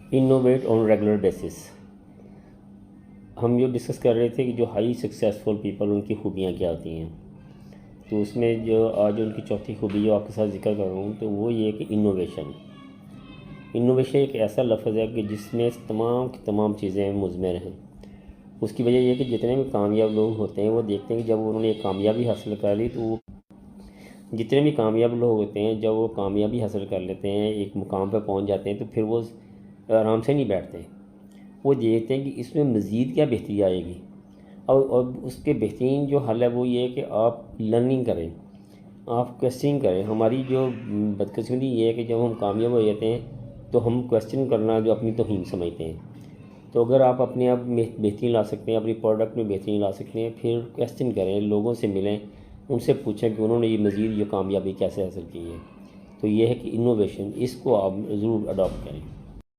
Innovate on regular basis. ہم یہ discuss کر رہے تھے کہ جو ہائی سکسیزفل پیپل ان کی خوبیاں کیا ہوتی ہیں، تو اس میں جو آج ان کی چوتھی خوبی جو آپ کے ساتھ ذکر کر رہا ہوں تو وہ یہ کہ انوویشن ایک ایسا لفظ ہے کہ جس میں تمام کی تمام چیزیں مضمر ہیں۔ اس کی وجہ یہ ہے کہ جتنے بھی کامیاب لوگ ہوتے ہیں وہ دیکھتے ہیں کہ جب انہوں نے ایک کامیابی حاصل کر لی تو جتنے بھی کامیاب لوگ ہوتے ہیں جب وہ کامیابی حاصل کر لیتے ہیں، ایک مقام پہ پہنچ جاتے ہیں، تو پھر وہ آرام سے نہیں بیٹھتے، وہ دیکھتے ہیں کہ اس میں مزید کیا بہتری آئے گی، اور اس کے بہترین جو حل ہے وہ یہ ہے کہ آپ لرننگ کریں، آپ کویسچننگ کریں۔ ہماری جو بدقسمتی یہ ہے کہ جب ہم کامیاب ہو جاتے ہیں تو ہم کویسچن کرنا جو اپنی توہین سمجھتے ہیں۔ تو اگر آپ اپنے آپ میں بہتری لا سکتے ہیں، اپنی پروڈکٹ میں بہتری لا سکتے ہیں، پھر کویسچن کریں، لوگوں سے ملیں، ان سے پوچھیں کہ انہوں نے یہ مزید یہ کامیابی کیسے حاصل کی ہے۔ تو یہ ہے کہ انوویشن، اس کو آپ ضرور اڈاپٹ کریں۔